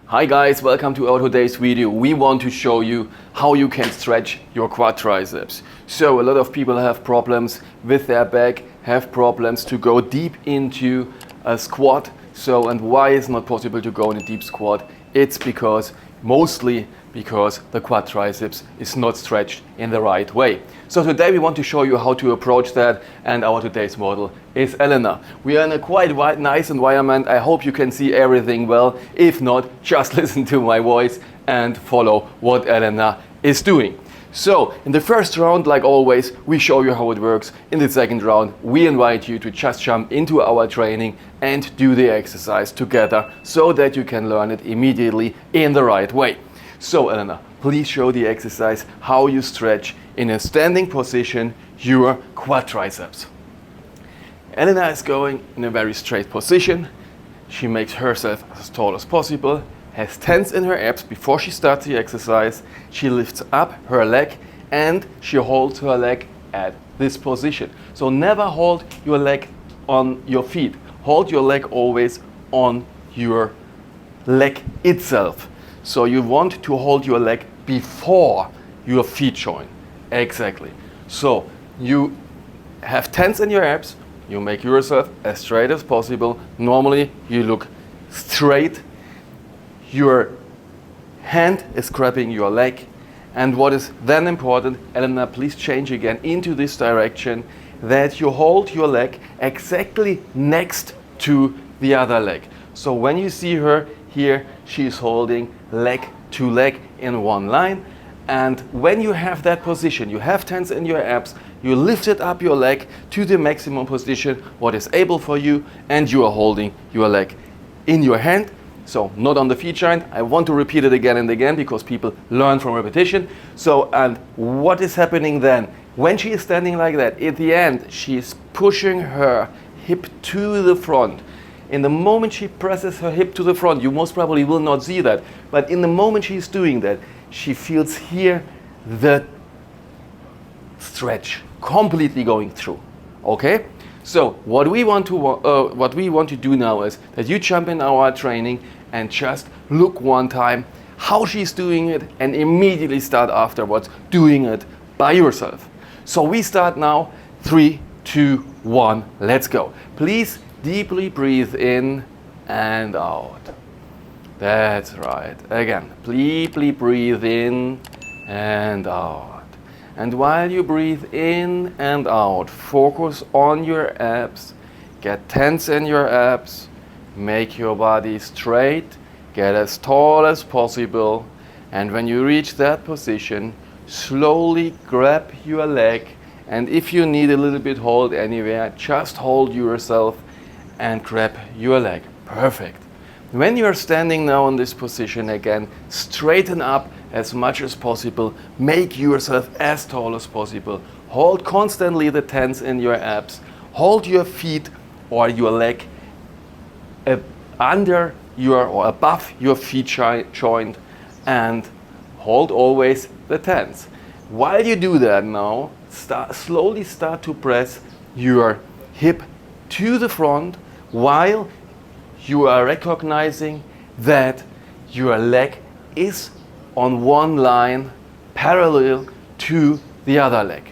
Hi guys, welcome to our today's video. We want to show you how you can stretch your quad triceps. So a lot of people have problems with their back, have problems to go deep into a squat. And why is it not possible to go in a deep squat? It's mostly because the quad triceps is not stretched in the right way. So today we want to show you how to approach that, and our today's model is Elena. We are in a quite nice environment. I hope you can see everything well. If not, just listen to my voice and follow what Elena is doing. So in the first round, like always, we show you how it works. In the second round, we invite you to just jump into our training and do the exercise together so that you can learn it immediately in the right way. So Elena, please show the exercise how you stretch in a standing position your quad triceps. Elena is going in a very straight position. She makes herself as tall as possible, has tense in her abs before she starts the exercise. She lifts up her leg and she holds her leg at this position. So never hold your leg on your feet. Hold your leg always on your leg itself. So you want to hold your leg before your feet join. Exactly. So you have tense in your abs. You make yourself as straight as possible. Normally you look straight. Your hand is grabbing your leg. And what is then important, Elena, please change again into this direction, that you hold your leg exactly next to the other leg. So when you see her here, she is holding leg to leg in one line. And when you have that position, you have tense in your abs, you lifted up your leg to the maximum position, what is able for you, and you are holding your leg in your hand. So not on the feet joint. I want to repeat it again and again because people learn from repetition. So, and what is happening then? When she is standing like that, at the end, she is pushing her hip to the front. In the moment she presses her hip to the front, you most probably will not see that, but in the moment she's doing that, she feels here the stretch completely going through. Okay? So what we want to do now is that you jump in our training and just look one time how she's doing it and immediately start afterwards doing it by yourself. So we start now. 3, 2, 1, let's go. Please deeply breathe in and out. That's right. Again, deeply breathe in and out. And while you breathe in and out, focus on your abs. Get tense in your abs. Make your body straight. Get as tall as possible. And when you reach that position, slowly grab your leg. And if you need a little bit hold anywhere, just hold yourself and grab your leg. Perfect. When you are standing now in this position again, straighten up as much as possible. Make yourself as tall as possible. Hold constantly the tense in your abs. Hold your feet or your leg under your or above your feet joint and hold always the tense. While you do that now, slowly start to press your hip to the front while you are recognizing that your leg is on one line parallel to the other leg.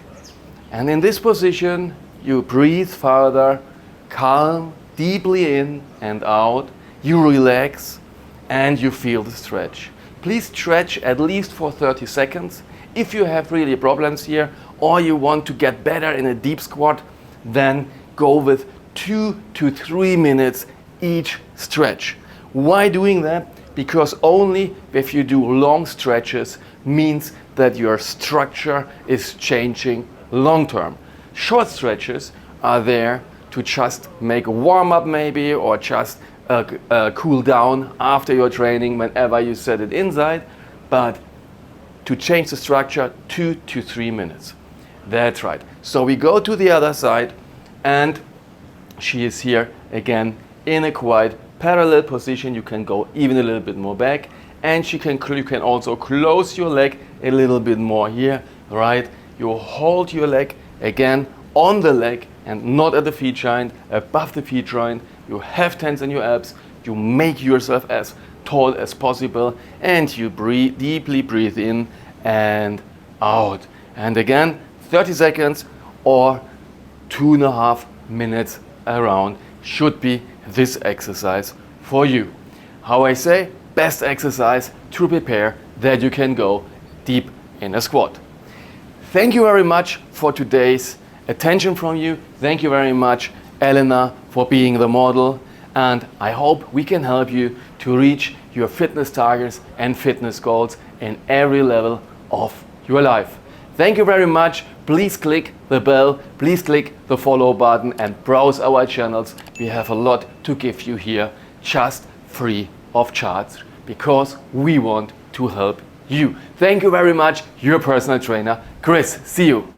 And in this position, you breathe further, calm, deeply in and out. You relax and you feel the stretch. Please stretch at least for 30 seconds. If you have really problems here or you want to get better in a deep squat, then go with 2 to 3 minutes each stretch. Why doing that? Because only if you do long stretches means that your structure is changing long term. Short stretches are there to just make a warm up maybe or just cool down after your training whenever you set it inside, but to change the structure 2 to 3 minutes. That's right. So we go to the other side and she is here again in a quite parallel position. You can go even a little bit more back and you can also close your leg a little bit more here, right? You hold your leg again on the leg and not at the feet joint, above the feet joint. You have tense in your abs. You make yourself as tall as possible, and you breathe, deeply breathe in and out. And again, 30 seconds or 2.5 minutes around should be this exercise for you. How I say, best exercise to prepare that you can go deep in a squat. Thank you very much for today's attention from you. Thank you very much, Elena, for being the model. And I hope we can help you to reach your fitness targets and fitness goals in every level of your life. Thank you very much. Please click the bell, please click the follow button and browse our channels. We have a lot to give you here, just free of charge, because we want to help you. Thank you very much, your personal trainer, Chris. See you.